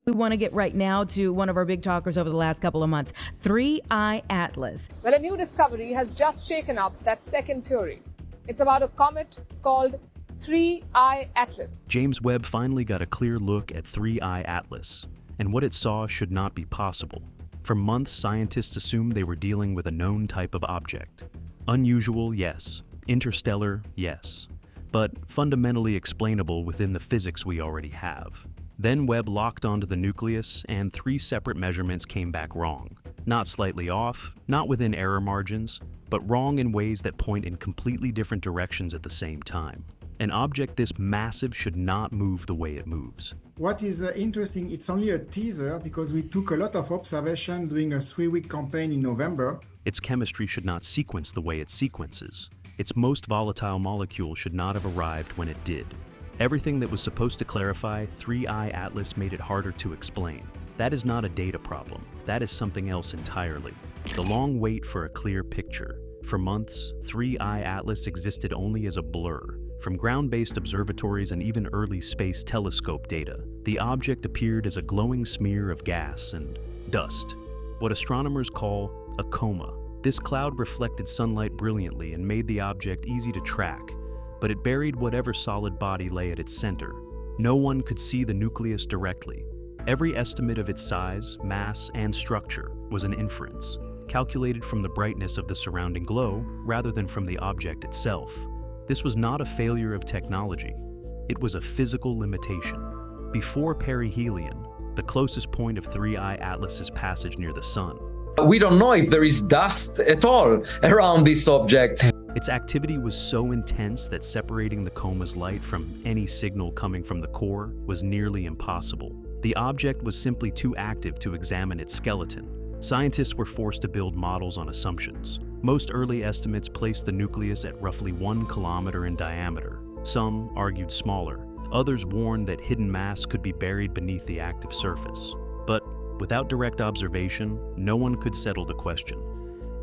We want to get right now to one of our big talkers over the last couple of months, 3I Atlas. Well, a new discovery has just shaken up that second theory. It's about a comet called 3I Atlas. James Webb finally got a clear look at 3I Atlas, and what it saw should not be possible. For months, scientists assumed they were dealing with a known type of object. Unusual, yes. Interstellar, yes. But fundamentally explainable within the physics we already have. Then Webb locked onto the nucleus, and 3 separate measurements came back wrong. Not slightly off, not within error margins, but wrong in ways that point in completely different directions at the same time. An object this massive should not move the way it moves. What is interesting, it's only a teaser because we took a lot of observation during a 3-week campaign in November. Its chemistry should not sequence the way it sequences. Its most volatile molecule should not have arrived when it did. Everything that was supposed to clarify 3I Atlas made it harder to explain. That is not a data problem. That is something else entirely. The long wait for a clear picture. For months, 3I Atlas existed only as a blur. From ground-based observatories and even early space telescope data, the object appeared as a glowing smear of gas and dust, what astronomers call a coma. This cloud reflected sunlight brilliantly and made the object easy to track, but it buried whatever solid body lay at its center. No one could see the nucleus directly. Every estimate of its size, mass, and structure was an inference, calculated from the brightness of the surrounding glow rather than from the object itself. This was not a failure of technology. It was a physical limitation. Before perihelion, the closest point of 3I Atlas's passage near the sun, we don't know if there is dust at all around this object. its activity was so intense that separating the coma's light from any signal coming from the core was nearly impossible. The object was simply too active to examine its skeleton. Scientists were forced to build models on assumptions. Most early estimates placed the nucleus at roughly 1 kilometer in diameter. Some argued smaller. Others warned that hidden mass could be buried beneath the active surface. But without direct observation, no one could settle the question.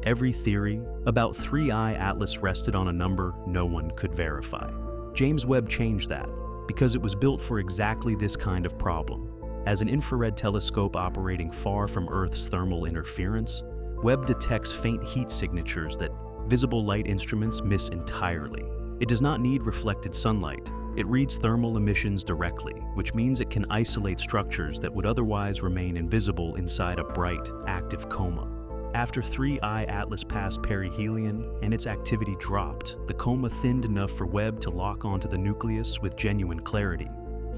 Every theory about 3I Atlas rested on a number no one could verify. James Webb changed that because it was built for exactly this kind of problem. As an infrared telescope operating far from Earth's thermal interference, Webb detects faint heat signatures that visible light instruments miss entirely. It does not need reflected sunlight. It reads thermal emissions directly, which means it can isolate structures that would otherwise remain invisible inside a bright, active coma. After 3I Atlas passed perihelion and its activity dropped, the coma thinned enough for Webb to lock onto the nucleus with genuine clarity.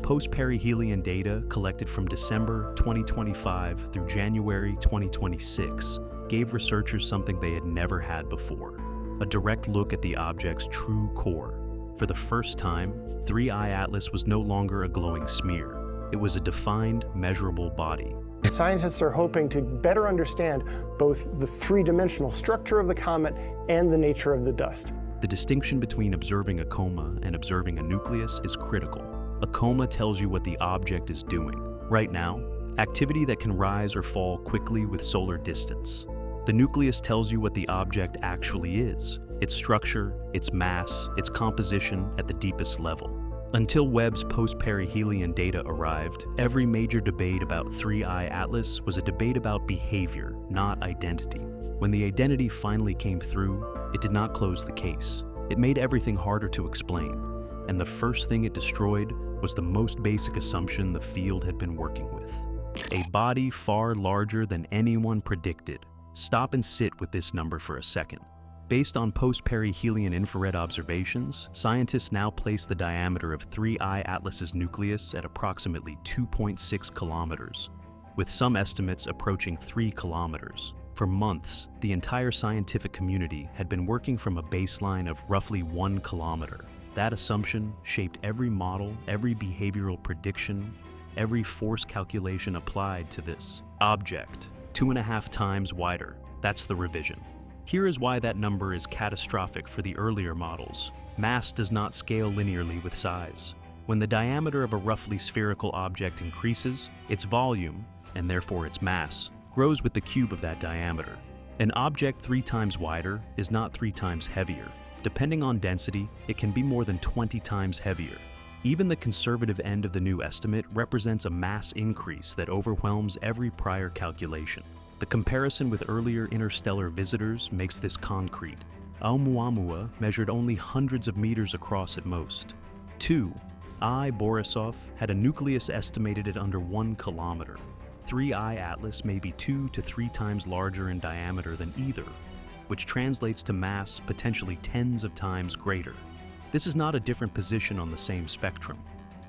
Post-perihelion data collected from December 2025 through January 2026 gave researchers something they had never had before: a direct look at the object's true core. For the first time, 3I Atlas was no longer a glowing smear. It was a defined, measurable body. Scientists are hoping to better understand both the three-dimensional structure of the comet and the nature of the dust. The distinction between observing a coma and observing a nucleus is critical. A coma tells you what the object is doing. Right now, activity that can rise or fall quickly with solar distance. The nucleus tells you what the object actually is: its structure, its mass, its composition at the deepest level. Until Webb's post-perihelion data arrived, every major debate about 3I Atlas was a debate about behavior, not identity. When the identity finally came through, it did not close the case. It made everything harder to explain, and the first thing it destroyed was the most basic assumption the field had been working with. A body far larger than anyone predicted. Stop and sit with this number for a second. Based on post-perihelion infrared observations, scientists now place the diameter of 3I Atlas's nucleus at approximately 2.6 kilometers, with some estimates approaching 3 kilometers. For months, the entire scientific community had been working from a baseline of roughly 1 kilometer. That assumption shaped every model, every behavioral prediction, every force calculation applied to this object. 2.5 times wider. That's the revision. Here is why that number is catastrophic for the earlier models. Mass does not scale linearly with size. When the diameter of a roughly spherical object increases, its volume, and therefore its mass, grows with the cube of that diameter. An object 3 times wider is not 3 times heavier. Depending on density, it can be more than 20 times heavier. Even the conservative end of the new estimate represents a mass increase that overwhelms every prior calculation. The comparison with earlier interstellar visitors makes this concrete. Oumuamua measured only hundreds of meters across at most. 2. I, Borisov, had a nucleus estimated at under 1 kilometer. 3I Atlas may be 2 to 3 times larger in diameter than either, which translates to mass potentially tens of times greater. This is not a different position on the same spectrum.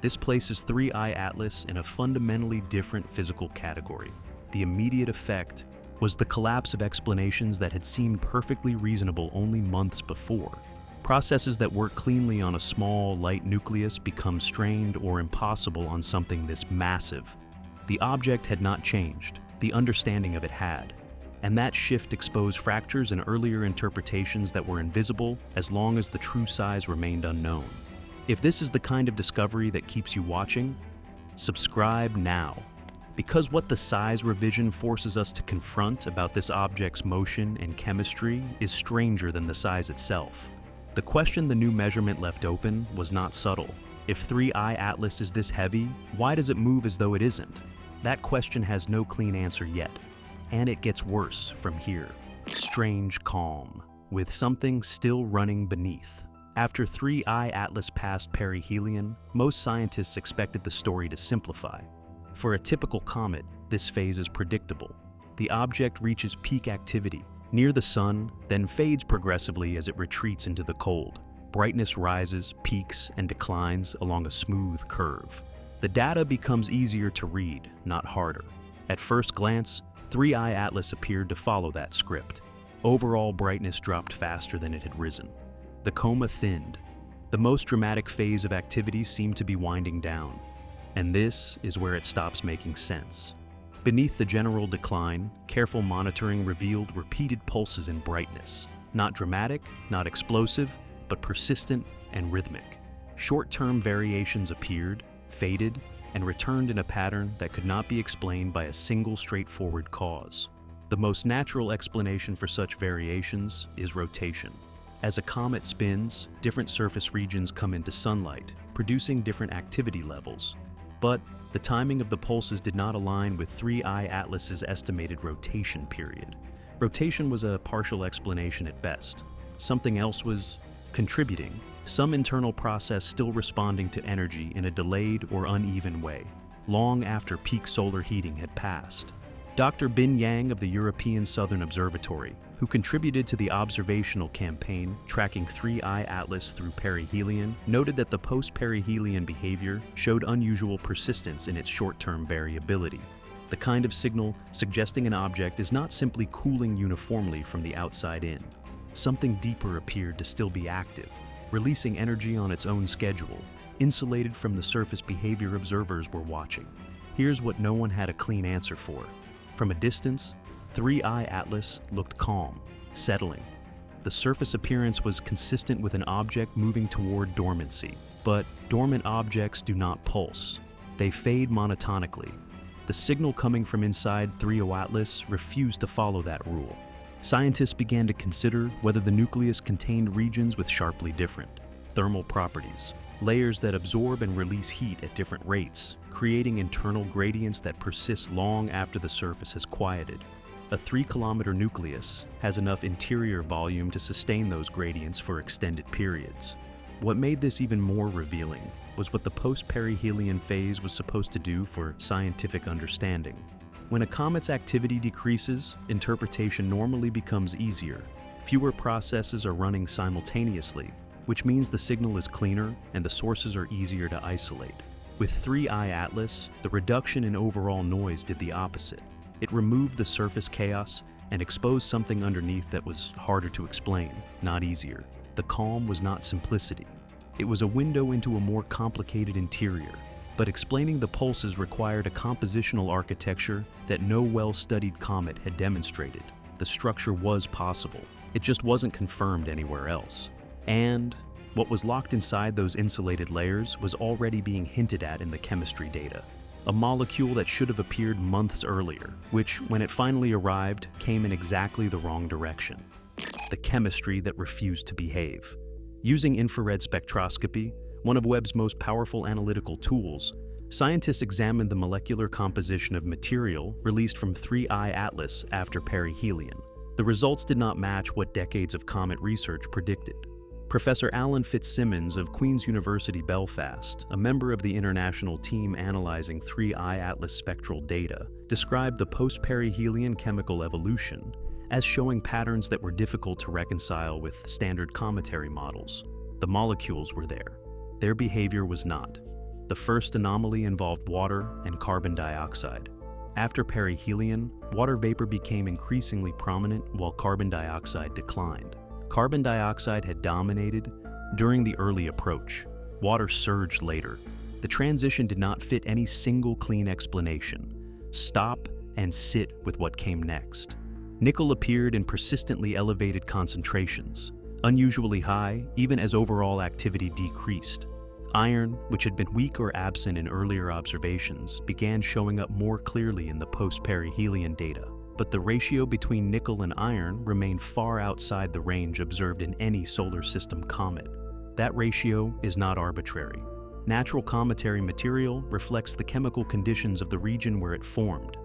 This places 3I Atlas in a fundamentally different physical category. The immediate effect was the collapse of explanations that had seemed perfectly reasonable only months before. Processes that work cleanly on a small, light nucleus become strained or impossible on something this massive. The object had not changed, the understanding of it had, and that shift exposed fractures in earlier interpretations that were invisible as long as the true size remained unknown. If this is the kind of discovery that keeps you watching, subscribe now. Because what the size revision forces us to confront about this object's motion and chemistry is stranger than the size itself. The question the new measurement left open was not subtle. If 3I Atlas is this heavy, why does it move as though it isn't? That question has no clean answer yet. And it gets worse from here. Strange calm, with something still running beneath. After 3I Atlas passed perihelion, most scientists expected the story to simplify. For a typical comet, this phase is predictable. The object reaches peak activity near the sun, then fades progressively as it retreats into the cold. Brightness rises, peaks, and declines along a smooth curve. The data becomes easier to read, not harder. At first glance, 3I Atlas appeared to follow that script. Overall brightness dropped faster than it had risen. The coma thinned. The most dramatic phase of activity seemed to be winding down. And this is where it stops making sense. Beneath the general decline, careful monitoring revealed repeated pulses in brightness. Not dramatic, not explosive, but persistent and rhythmic. Short-term variations appeared, faded, and returned in a pattern that could not be explained by a single straightforward cause. The most natural explanation for such variations is rotation. As a comet spins, different surface regions come into sunlight, producing different activity levels. But the timing of the pulses did not align with 3I Atlas's estimated rotation period. Rotation was a partial explanation at best. Something else was contributing, some internal process still responding to energy in a delayed or uneven way, long after peak solar heating had passed. Dr. Bin Yang of the European Southern Observatory, who contributed to the observational campaign tracking 3I Atlas through perihelion, noted that the post-perihelion behavior showed unusual persistence in its short-term variability. The kind of signal suggesting an object is not simply cooling uniformly from the outside in. Something deeper appeared to still be active, releasing energy on its own schedule, insulated from the surface behavior observers were watching. Here's what no one had a clean answer for. From a distance, 3I Atlas looked calm, settling. The surface appearance was consistent with an object moving toward dormancy. But dormant objects do not pulse. They fade monotonically. The signal coming from inside 3I Atlas refused to follow that rule. Scientists began to consider whether the nucleus contained regions with sharply different thermal properties, layers that absorb and release heat at different rates, creating internal gradients that persist long after the surface has quieted. A 3-kilometer nucleus has enough interior volume to sustain those gradients for extended periods. What made this even more revealing was what the post-perihelion phase was supposed to do for scientific understanding. When a comet's activity decreases, interpretation normally becomes easier. Fewer processes are running simultaneously, which means the signal is cleaner and the sources are easier to isolate. With 3I Atlas, the reduction in overall noise did the opposite. It removed the surface chaos and exposed something underneath that was harder to explain, not easier. The calm was not simplicity. It was a window into a more complicated interior. But explaining the pulses required a compositional architecture that no well-studied comet had demonstrated. The structure was possible. It just wasn't confirmed anywhere else. And what was locked inside those insulated layers was already being hinted at in the chemistry data. A molecule that should have appeared months earlier, which, when it finally arrived, came in exactly the wrong direction. The chemistry that refused to behave. Using infrared spectroscopy, one of Webb's most powerful analytical tools, scientists examined the molecular composition of material released from 3I Atlas after perihelion. The results did not match what decades of comet research predicted. Professor Alan Fitzsimmons of Queen's University Belfast, a member of the international team analyzing 3I Atlas spectral data, described the post-perihelion chemical evolution as showing patterns that were difficult to reconcile with standard cometary models. The molecules were there. Their behavior was not. The first anomaly involved water and carbon dioxide. After perihelion, water vapor became increasingly prominent while carbon dioxide declined. Carbon dioxide had dominated during the early approach. Water surged later. The transition did not fit any single clean explanation. Stop and sit with what came next. Nickel appeared in persistently elevated concentrations, unusually high even as overall activity decreased. Iron, which had been weak or absent in earlier observations, began showing up more clearly in the post-perihelion data. But the ratio between nickel and iron remained far outside the range observed in any solar system comet. That ratio is not arbitrary. Natural cometary material reflects the chemical conditions of the region where it formed.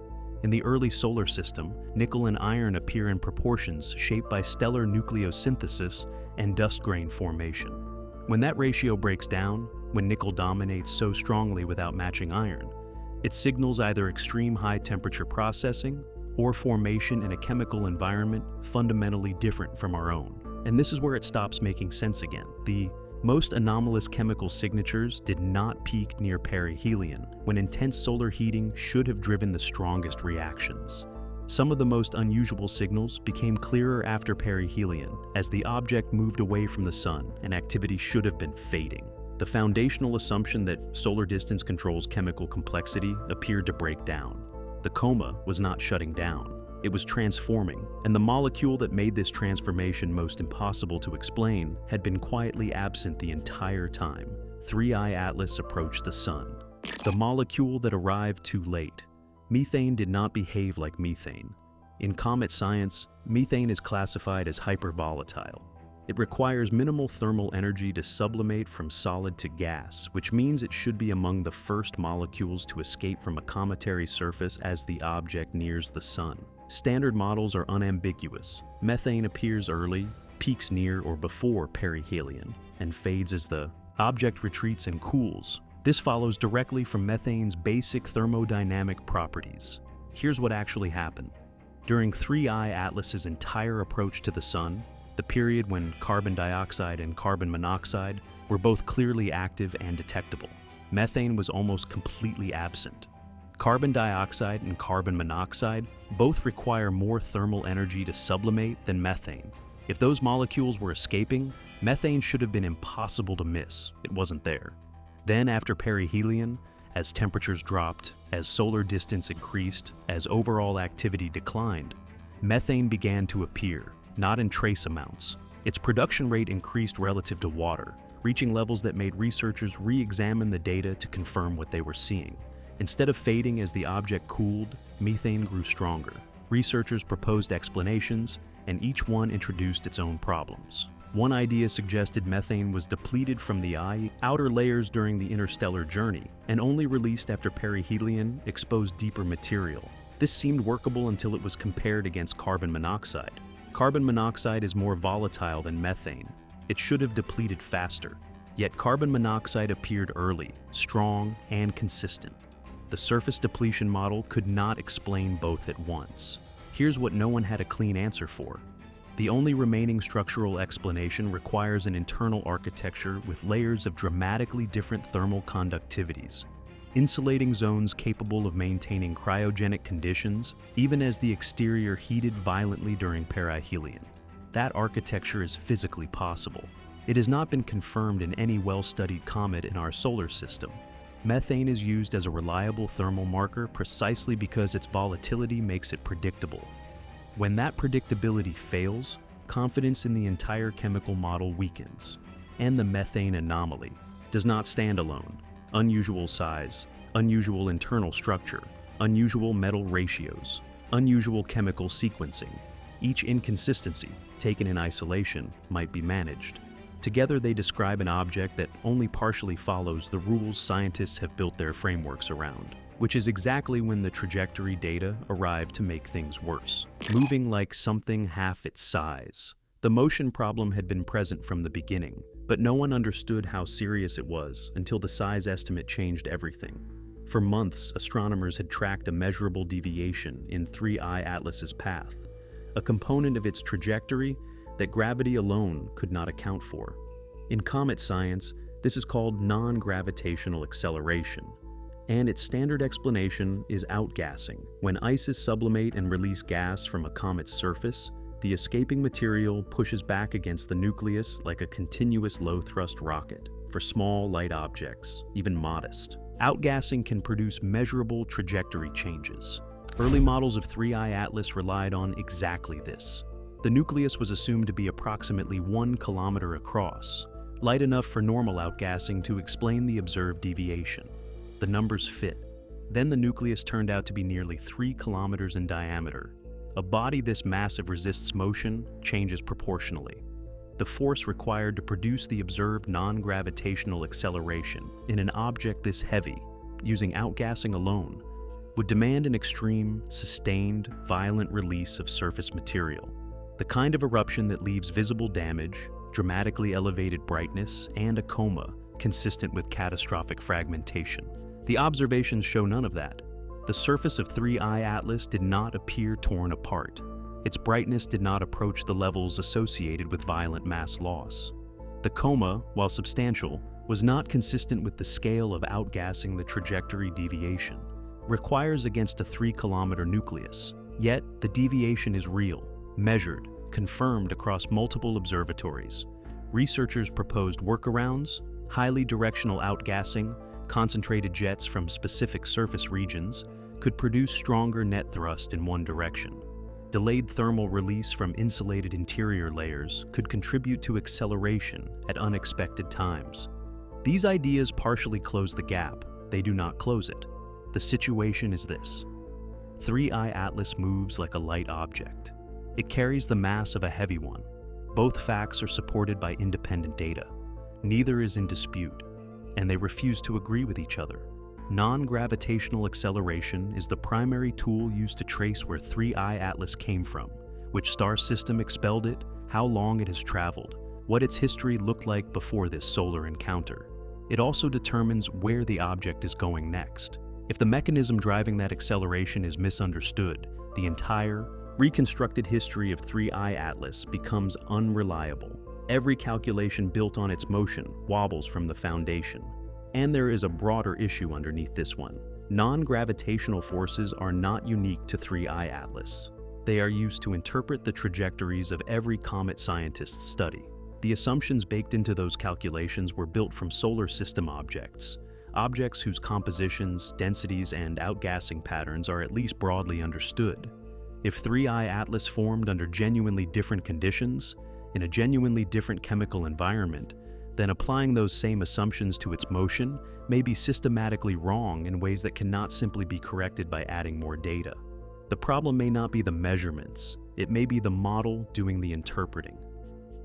In the early solar system, nickel and iron appear in proportions shaped by stellar nucleosynthesis and dust grain formation. When that ratio breaks down, when nickel dominates so strongly without matching iron, it signals either extreme high temperature processing or formation in a chemical environment fundamentally different from our own. And this is where it stops making sense again. The most anomalous chemical signatures did not peak near perihelion, when intense solar heating should have driven the strongest reactions. Some of the most unusual signals became clearer after perihelion, as the object moved away from the sun and activity should have been fading. The foundational assumption that solar distance controls chemical complexity appeared to break down. The coma was not shutting down, it was transforming, and the molecule that made this transformation most impossible to explain had been quietly absent the entire time. 3I Atlas approached the sun. The molecule that arrived too late. Methane did not behave like methane. In comet science, methane is classified as hypervolatile. It requires minimal thermal energy to sublimate from solid to gas, which means it should be among the first molecules to escape from a cometary surface as the object nears the sun. Standard models are unambiguous. Methane appears early, peaks near or before perihelion, and fades as the object retreats and cools. This follows directly from methane's basic thermodynamic properties. Here's what actually happened. During 3I Atlas's entire approach to the sun, the period when carbon dioxide and carbon monoxide were both clearly active and detectable, methane was almost completely absent. Carbon dioxide and carbon monoxide both require more thermal energy to sublimate than methane. If those molecules were escaping, methane should have been impossible to miss. It wasn't there. Then after perihelion, as temperatures dropped, as solar distance increased, as overall activity declined, methane began to appear, not in trace amounts. Its production rate increased relative to water, reaching levels that made researchers re-examine the data to confirm what they were seeing. Instead of fading as the object cooled, methane grew stronger. Researchers proposed explanations, and each one introduced its own problems. One idea suggested methane was depleted from the outer layers during the interstellar journey, and only released after perihelion exposed deeper material. This seemed workable until it was compared against carbon monoxide. Carbon monoxide is more volatile than methane. It should have depleted faster. Yet carbon monoxide appeared early, strong, and consistent. The surface depletion model could not explain both at once. Here's what no one had a clean answer for. The only remaining structural explanation requires an internal architecture with layers of dramatically different thermal conductivities, insulating zones capable of maintaining cryogenic conditions even as the exterior heated violently during perihelion. That architecture is physically possible. It has not been confirmed in any well-studied comet in our solar system. Methane is used as a reliable thermal marker precisely because its volatility makes it predictable. When that predictability fails, confidence in the entire chemical model weakens, and the methane anomaly does not stand alone. Unusual size, unusual internal structure, unusual metal ratios, unusual chemical sequencing. Each inconsistency, taken in isolation, might be managed. Together, they describe an object that only partially follows the rules scientists have built their frameworks around, which is exactly when the trajectory data arrived to make things worse, moving like something half its size. The motion problem had been present from the beginning, but no one understood how serious it was until the size estimate changed everything. For months, astronomers had tracked a measurable deviation in 3I Atlas's path, a component of its trajectory that gravity alone could not account for. In comet science, this is called non-gravitational acceleration, and its standard explanation is outgassing. When ices sublimate and release gas from a comet's surface, the escaping material pushes back against the nucleus like a continuous low-thrust rocket. For small, light objects, even modest, outgassing can produce measurable trajectory changes. Early models of 3I Atlas relied on exactly this. The nucleus was assumed to be approximately 1 kilometer across, light enough for normal outgassing to explain the observed deviation. The numbers fit. Then the nucleus turned out to be nearly 3 kilometers in diameter. A body this massive resists motion changes proportionally. The force required to produce the observed non-gravitational acceleration in an object this heavy, using outgassing alone, would demand an extreme, sustained, violent release of surface material. The kind of eruption that leaves visible damage, dramatically elevated brightness, and a coma consistent with catastrophic fragmentation. The observations show none of that. The surface of 3I Atlas did not appear torn apart. Its brightness did not approach the levels associated with violent mass loss. The coma, while substantial, was not consistent with the scale of outgassing. The trajectory deviation requires against a 3-kilometer nucleus. Yet, the deviation is real, measured, confirmed across multiple observatories. Researchers proposed workarounds, highly directional outgassing, concentrated jets from specific surface regions could produce stronger net thrust in one direction. Delayed thermal release from insulated interior layers could contribute to acceleration at unexpected times. These ideas partially close the gap, they do not close it. The situation is this. 3I Atlas moves like a light object. It carries the mass of a heavy one. Both facts are supported by independent data. Neither is in dispute, and they refuse to agree with each other. Non-gravitational acceleration is the primary tool used to trace where 3I Atlas came from, which star system expelled it, how long it has traveled, what its history looked like before this solar encounter. It also determines where the object is going next. If the mechanism driving that acceleration is misunderstood, the entire, reconstructed history of 3I Atlas becomes unreliable. Every calculation built on its motion wobbles from the foundation. And there is a broader issue underneath this one. Non-gravitational forces are not unique to 3I Atlas. They are used to interpret the trajectories of every comet scientists study. The assumptions baked into those calculations were built from solar system objects whose compositions, densities, and outgassing patterns are at least broadly understood. If 3I Atlas formed under genuinely different conditions, in a genuinely different chemical environment, then applying those same assumptions to its motion may be systematically wrong in ways that cannot simply be corrected by adding more data. The problem may not be the measurements, it may be the model doing the interpreting.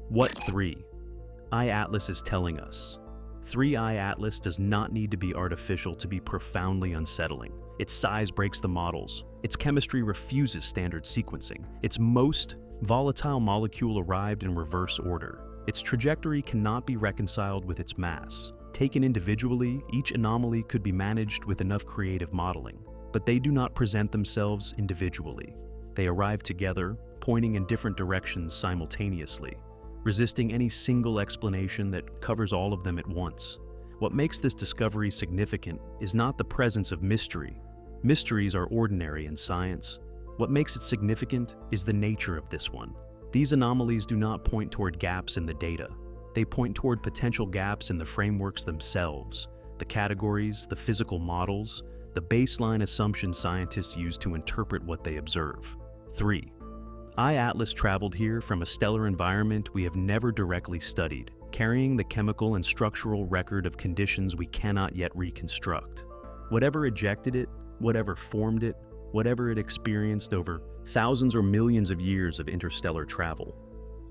What 3I Atlas is telling us? 3I Atlas does not need to be artificial to be profoundly unsettling. Its size breaks the models. Its chemistry refuses standard sequencing. Its most volatile molecule arrived in reverse order. Its trajectory cannot be reconciled with its mass. Taken individually, each anomaly could be managed with enough creative modeling, but they do not present themselves individually. They arrive together, pointing in different directions simultaneously, resisting any single explanation that covers all of them at once. What makes this discovery significant is not the presence of mystery. Mysteries are ordinary in science. What makes it significant is the nature of this one. These anomalies do not point toward gaps in the data. They point toward potential gaps in the frameworks themselves, the categories, the physical models, the baseline assumptions scientists use to interpret what they observe. 3I Atlas traveled here from a stellar environment we have never directly studied, carrying the chemical and structural record of conditions we cannot yet reconstruct. Whatever ejected it, whatever formed it, whatever it experienced over thousands or millions of years of interstellar travel,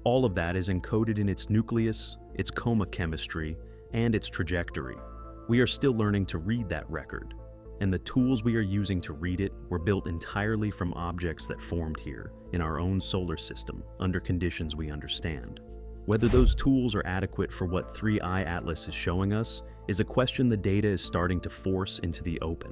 All of that is encoded in its nucleus, its coma chemistry, and its trajectory. We are still learning to read that record, and the tools we are using to read it were built entirely from objects that formed here, in our own solar system, under conditions we understand. Whether those tools are adequate for what 3I Atlas is showing us is a question the data is starting to force into the open.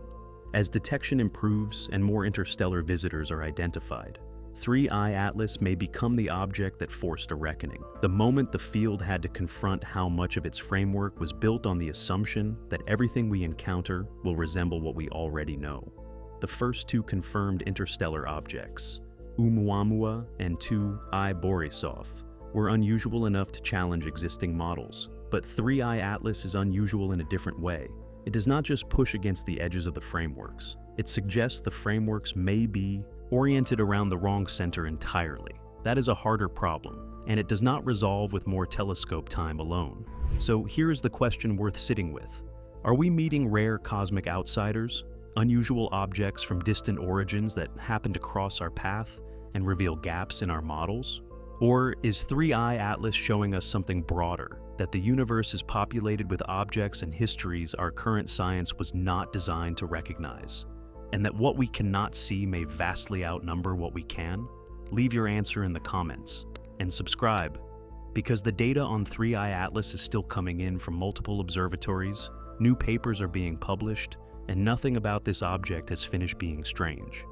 As detection improves and more interstellar visitors are identified, 3I Atlas may become the object that forced a reckoning. The moment the field had to confront how much of its framework was built on the assumption that everything we encounter will resemble what we already know. The first two confirmed interstellar objects, Oumuamua and 2I Borisov, were unusual enough to challenge existing models. But 3I Atlas is unusual in a different way. It does not just push against the edges of the frameworks. It suggests the frameworks may be oriented around the wrong center entirely. That is a harder problem, and it does not resolve with more telescope time alone. So here is the question worth sitting with. Are we meeting rare cosmic outsiders, unusual objects from distant origins that happen to cross our path and reveal gaps in our models? Or is 3I Atlas showing us something broader, that the universe is populated with objects and histories our current science was not designed to recognize, and that what we cannot see may vastly outnumber what we can? Leave your answer in the comments, and subscribe, because the data on 3I Atlas is still coming in from multiple observatories, new papers are being published, and nothing about this object has finished being strange.